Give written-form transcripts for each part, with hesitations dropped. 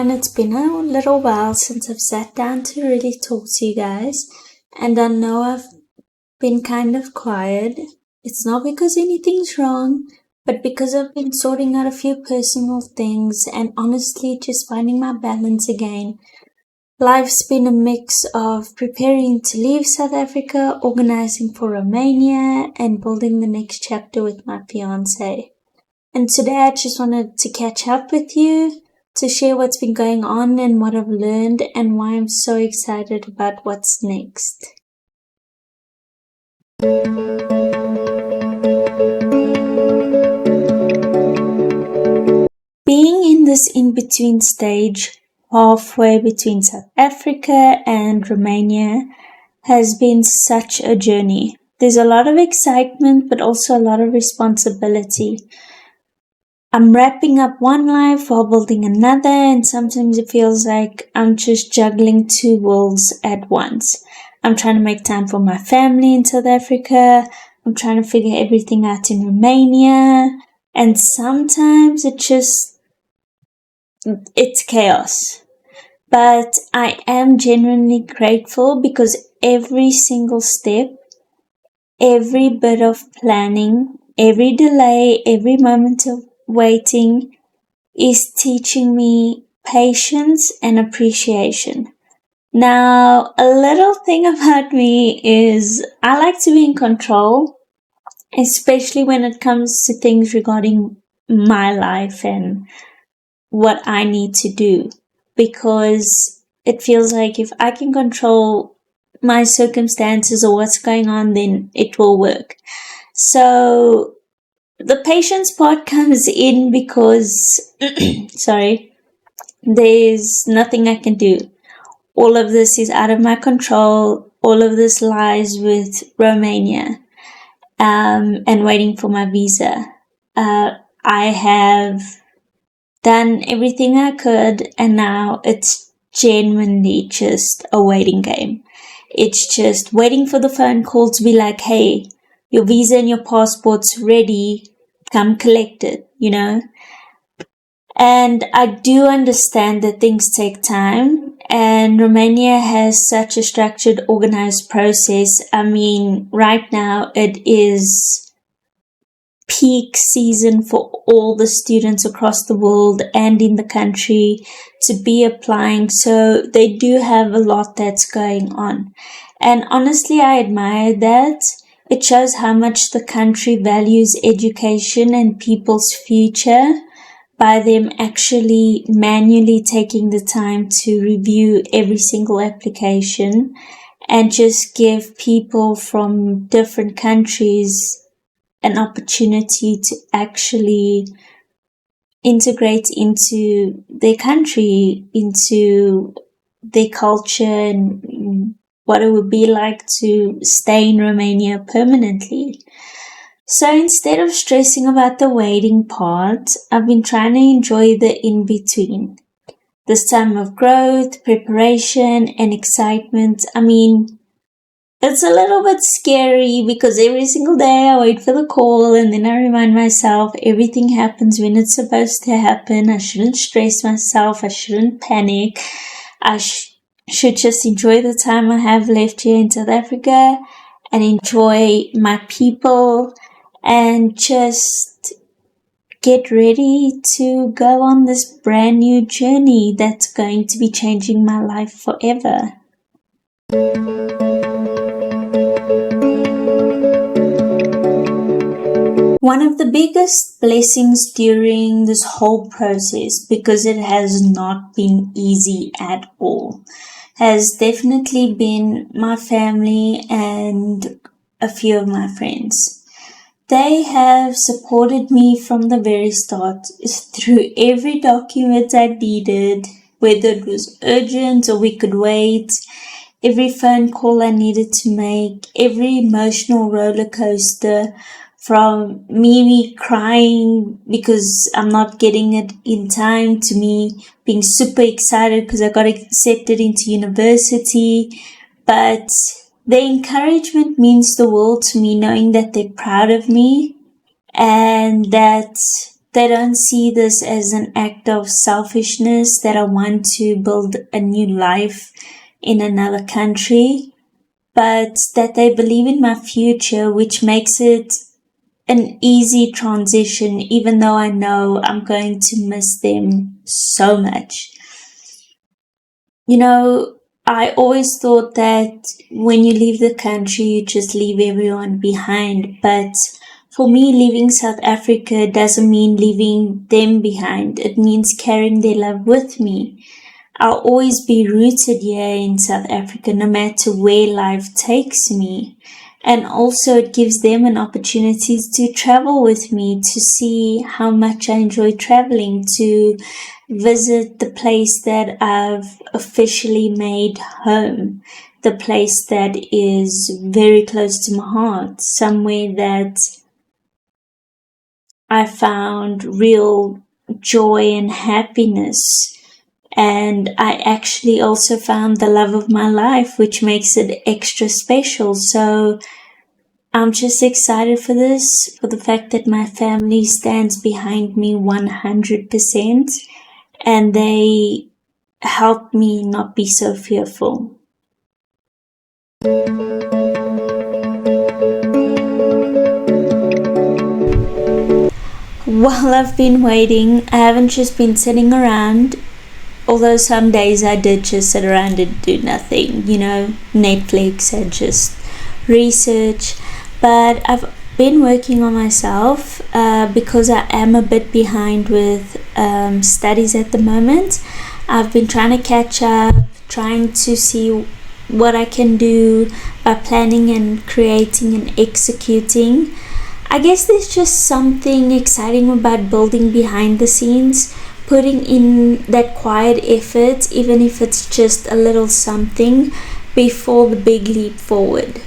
everyone, it's been a little while since I've sat down to really talk to you guys, and I know I've been kind of quiet. It's not because anything's wrong, but because I've been sorting out a few personal things and honestly just finding my balance again. Life's been a mix of preparing to leave South Africa, organizing for Romania, and building the next chapter with my fiancé. And today I just wanted to catch up with you, to share what's been going on and what I've learned and why I'm so excited about what's next. Being in this in-between stage, halfway between South Africa and Romania, has been such a journey. There's a lot of excitement, but also a lot of responsibility. I'm wrapping up one life while building another, and sometimes it feels like I'm just juggling two worlds at once. I'm trying to make time for my family in South Africa. I'm trying to figure everything out in Romania. And sometimes it's chaos. But I am genuinely grateful because every single step, every bit of planning, every delay, every moment of waiting is teaching me patience and appreciation. Now, a little thing about me is I like to be in control, especially when it comes to things regarding my life and what I need to do, because it feels like if I can control my circumstances or what's going on, then it will work. So the patience part comes in because, there's nothing I can do. All of this is out of my control. All of this lies with Romania, and waiting for my visa. I have done everything I could, and now it's genuinely just a waiting game. It's just waiting for the phone call to be like, hey, your visa and your passport's ready, come collect it, And I do understand that things take time, and Romania has such a structured, organized process. I mean, right now it is peak season for all the students across the world and in the country to be applying, so they do have a lot that's going on. And honestly, I admire that. It shows how much the country values education and people's future by them actually manually taking the time to review every single application and just give people from different countries an opportunity to actually integrate into their country, into their culture, and what it would be like to stay in Romania permanently. So instead of stressing about the waiting part, I've been trying to enjoy the in-between. This time of growth, preparation, and excitement. I mean, it's a little bit scary because every single day I wait for the call and then I remind myself everything happens when it's supposed to happen. I shouldn't stress myself. I shouldn't panic. I should just enjoy the time I have left here in South Africa and enjoy my people and just get ready to go on this brand new journey that's going to be changing my life forever. One of the biggest blessings during this whole process, because it has not been easy at all, has definitely been my family and a few of my friends. They have supported me from the very start through every document I needed, whether it was urgent or we could wait, every phone call I needed to make, every emotional roller coaster, from me crying because I'm not getting it in time to me being super excited because I got accepted into university. But the encouragement means the world to me, knowing that they're proud of me and that they don't see this as an act of selfishness that I want to build a new life in another country, but that they believe in my future, which makes it an easy transition, even though I know I'm going to miss them so much. You know, I always thought that when you leave the country, you just leave everyone behind. But for me, leaving South Africa doesn't mean leaving them behind. It means carrying their love with me. I'll always be rooted here in South Africa, no matter where life takes me. And also it gives them an opportunity to travel with me, to see how much I enjoy traveling, to visit the place that I've officially made home, the place that is very close to my heart, somewhere that I found real joy and happiness. And I actually also found the love of my life, which makes it extra special. So I'm just excited for this, for the fact that my family stands behind me 100%, and they help me not be so fearful. While I've been waiting, I haven't just been sitting around, although some days I did just sit around and do nothing, Netflix and just research. But I've been working on myself because I am a bit behind with studies at the moment. I've been trying to catch up, trying to see what I can do by planning and creating and executing. I guess there's just something exciting about building behind the scenes, putting in that quiet effort, even if it's just a little something, before the big leap forward.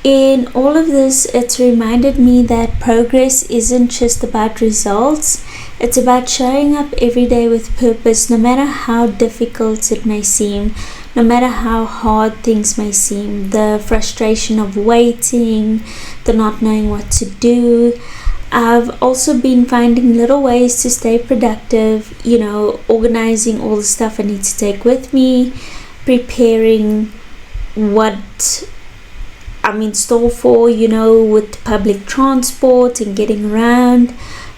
In all of this, it's reminded me that progress isn't just about results, it's about showing up every day with purpose, no matter how difficult it may seem, no matter how hard things may seem, the frustration of waiting, the not knowing what to do. I've also been finding little ways to stay productive, organizing all the stuff I need to take with me, preparing what I'm in store for, with public transport and getting around,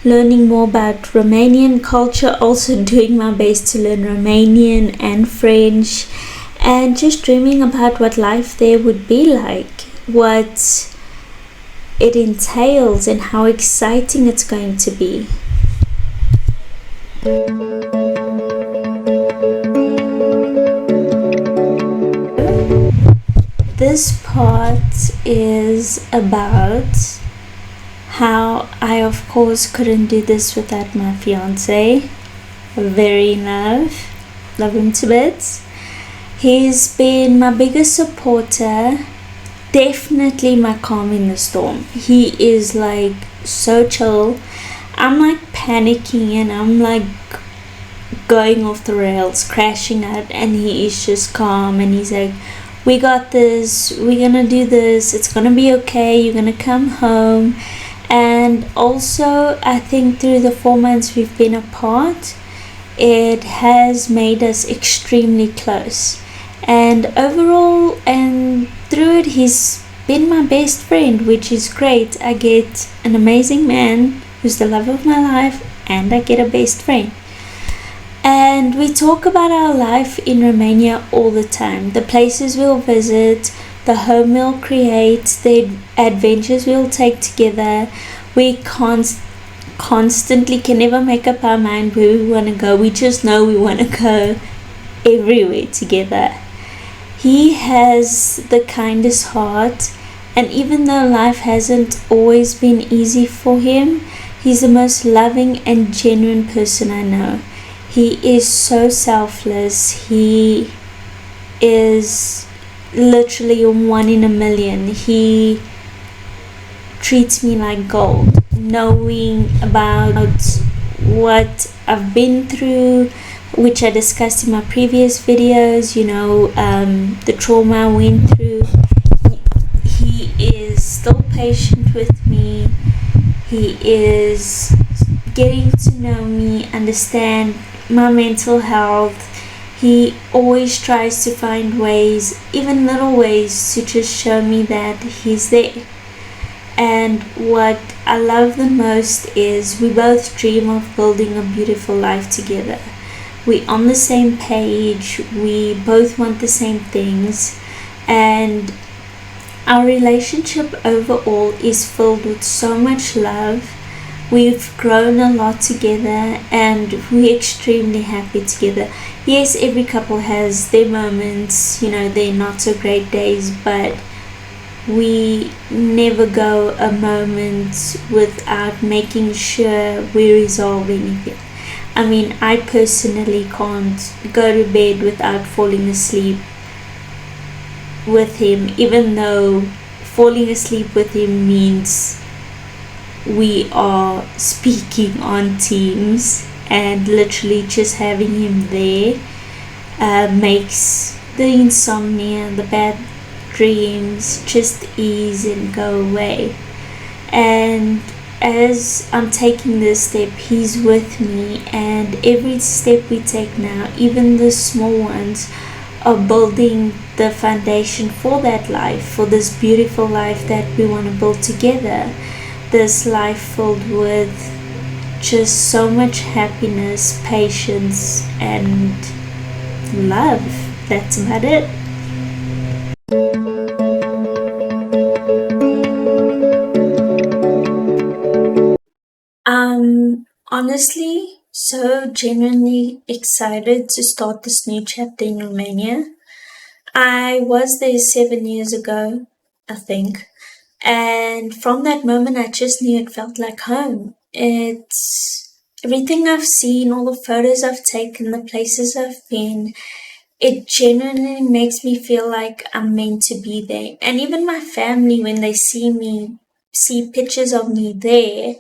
learning more about Romanian culture, also doing my best to learn Romanian and French, and just dreaming about what life there would be like, what it entails, and how exciting it's going to be. This part is about how I, of course, couldn't do this without my fiancé. Very in love him to bits. He's been my biggest supporter, definitely my calm in the storm. He is like so chill. I'm like panicking and I'm like going off the rails, crashing out, and he is just calm and he's like, we got this, we're gonna do this, it's gonna be okay, you're gonna come home. And also, I think through the 4 months we've been apart, it has made us extremely close. And overall, and through it, he's been my best friend, which is great. I get an amazing man who's the love of my life, and I get a best friend. And we talk about our life in Romania all the time. The places we'll visit, the home we'll create, the adventures we'll take together. We constantly can never make up our mind where we want to go. We just know we want to go everywhere together. He has the kindest heart, and even though life hasn't always been easy for him, he's the most loving and genuine person I know. He is so selfless. He is literally one in a million. He treats me like gold, knowing about what I've been through, which I discussed in my previous videos, the trauma I went through. He is still patient with me. He is getting to know me, understand my mental health. He always tries to find ways, even little ways, to just show me that he's there. And what I love the most is we both dream of building a beautiful life together. We're on the same page, we both want the same things, and our relationship overall is filled with so much love. We've grown a lot together and we're extremely happy together. Yes, every couple has their moments, their not so great days, but we never go a moment without making sure we resolve anything. I mean, I personally can't go to bed without falling asleep with him, even though falling asleep with him means we are speaking on Teams, and literally just having him there makes the insomnia and the bad dreams just ease and go away. And as I'm taking this step, he's with me, and every step we take now, even the small ones, are building the foundation for that life, for this beautiful life that we want to build together. This life filled with just so much happiness, patience, and love. That's about it. Honestly, so genuinely excited to start this new chapter in Romania. I was there 7 years ago, I think. And from that moment, I just knew it felt like home. It's everything I've seen, all the photos I've taken, the places I've been. It genuinely makes me feel like I'm meant to be there. And even my family, when they see pictures of me there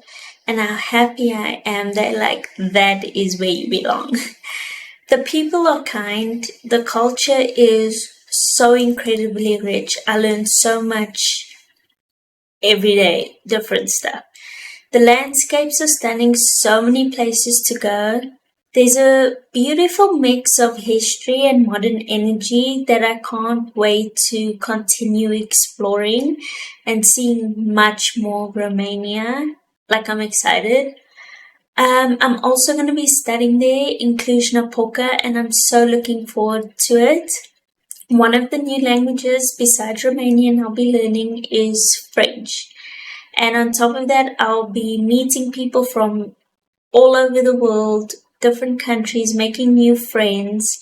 and how happy I am, they're like, that is where you belong. The people are kind. The culture is so incredibly rich. I learned so much every day, different stuff. The landscapes are stunning, so many places to go. There's a beautiful mix of history and modern energy that I can't wait to continue exploring and seeing much more of Romania. Like, I'm excited. I'm also going to be studying there, inclusion Apoca, and I'm so looking forward to it. One of the new languages besides Romanian I'll be learning is French. And on top of that, I'll be meeting people from all over the world, different countries, making new friends.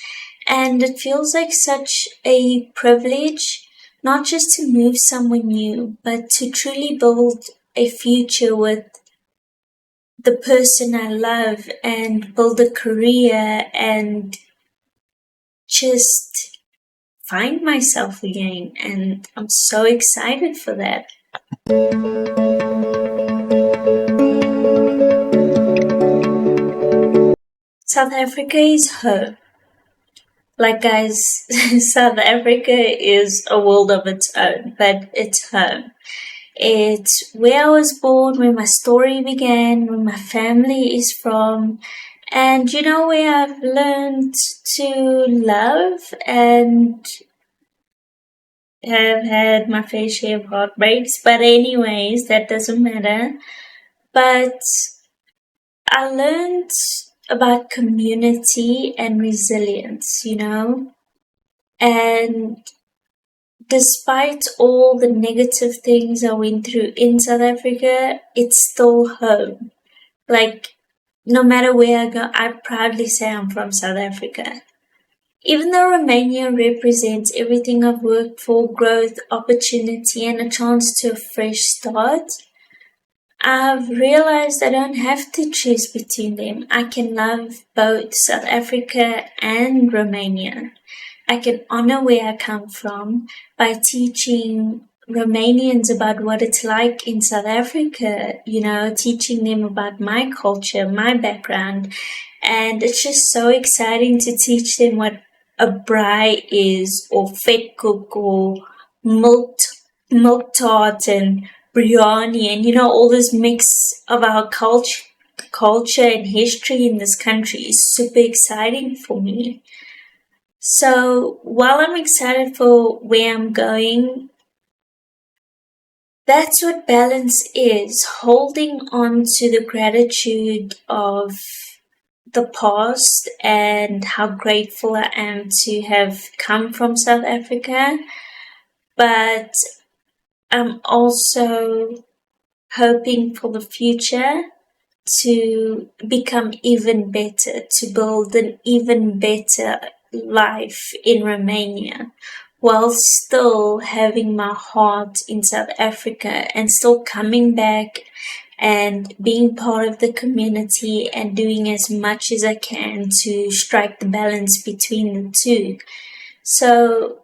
And it feels like such a privilege, not just to move somewhere new, but to truly build a future with the person I love and build a career and just find myself again. And I'm so excited for that. South Africa is home. Like, guys, South Africa is a world of its own, but it's home. It's where I was born, where my story began, where my family is from, and where I've learned to love and have had my fair share of heartbreaks. But anyways, that doesn't matter. But I learned about community and resilience, and despite all the negative things I went through in South Africa, it's still home. Like, no matter where I go, I proudly say I'm from South Africa. Even though Romania represents everything I've worked for, growth, opportunity, and a chance to a fresh start, I've realized I don't have to choose between them. I can love both South Africa and Romania. I can honor where I come from by teaching Romanians about what it's like in South Africa, teaching them about my culture, my background. And it's just so exciting to teach them what a braai is, or vetkoek, or milk tart, and biryani, and all this mix of our culture. culture and history in this country is super exciting for me. So while I'm excited for where I'm going, that's what balance is, holding on to the gratitude of the past and how grateful I am to have come from South Africa. But I'm also hoping for the future to become even better, to build an even better life in Romania, while still having my heart in South Africa and still coming back and being part of the community and doing as much as I can to strike the balance between the two. So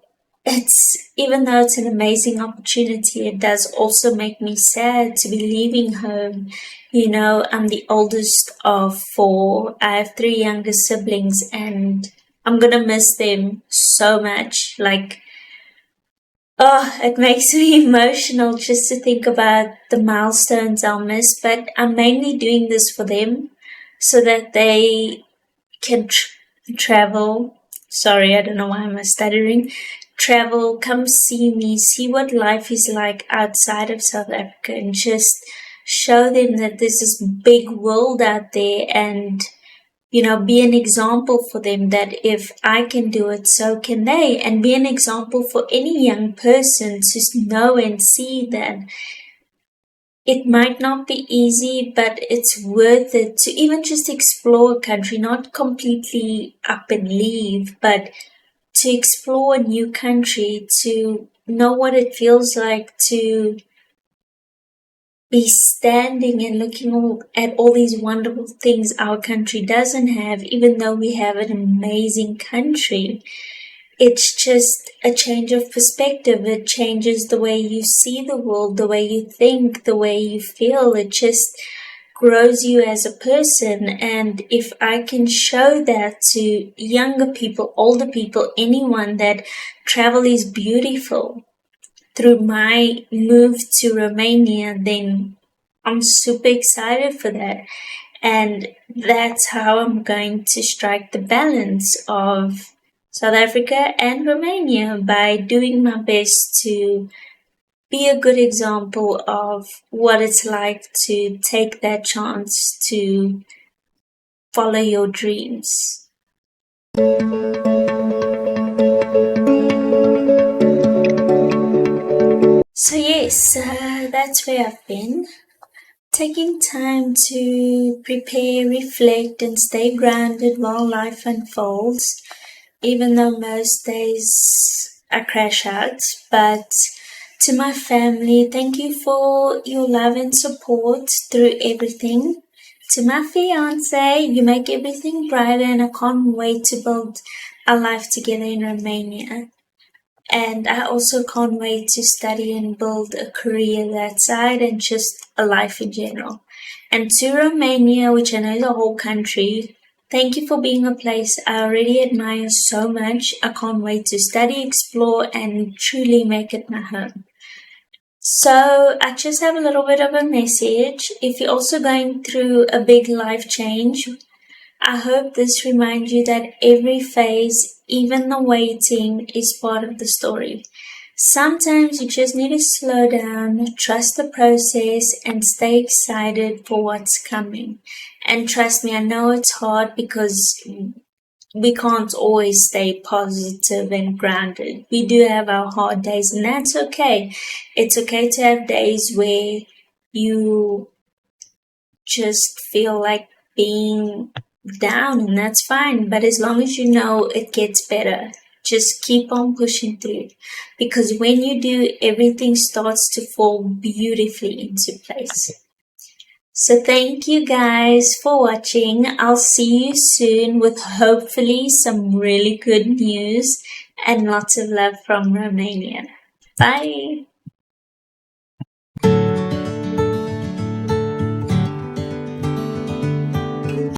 even though it's an amazing opportunity, it does also make me sad to be leaving home. You know, I'm the oldest of four. I have three younger siblings and I'm gonna miss them so much. Like, oh, it makes me emotional just to think about the milestones I'll miss, but I'm mainly doing this for them so that they can travel. Sorry, I don't know why I'm stuttering. Travel, come see me, see what life is like outside of South Africa, and just show them that there's this big world out there, and be an example for them that if I can do it, so can they, and be an example for any young person to know and see that it might not be easy, but it's worth it to even just explore a country, not completely up and leave, but to explore a new country, to know what it feels like to be standing and looking at all these wonderful things our country doesn't have, even though we have an amazing country. It's just a change of perspective. It changes the way you see the world, the way you think, the way you feel. It just grows you as a person. And if I can show that to younger people, older people, anyone, that travel is beautiful through my move to Romania, then I'm super excited for that. And that's how I'm going to strike the balance of South Africa and Romania, by doing my best to be a good example of what it's like to take that chance to follow your dreams. So yes, that's where I've been. Taking time to prepare, reflect, and stay grounded while life unfolds, even though most days I crash out. But to my family, thank you for your love and support through everything. To my fiancé, you make everything brighter, and I can't wait to build our life together in Romania. And I also can't wait to study and build a career that side, and just a life in general. And to Romania, which I know is a whole country, thank you for being a place I already admire so much. I can't wait to study, explore, and truly make it my home. So I just have a little bit of a message. If you're also going through a big life change, I hope this reminds you that every phase, even the waiting, is part of the story. Sometimes you just need to slow down, trust the process, and stay excited for what's coming. And trust me, I know it's hard because we can't always stay positive and grounded. We do have our hard days, and that's okay. It's okay to have days where you just feel like being down, and that's fine. But as long as you know it gets better, just keep on pushing through, because when you do, everything starts to fall beautifully into place. So thank you guys for watching. I'll see you soon with hopefully some really good news and lots of love from Romania. Bye.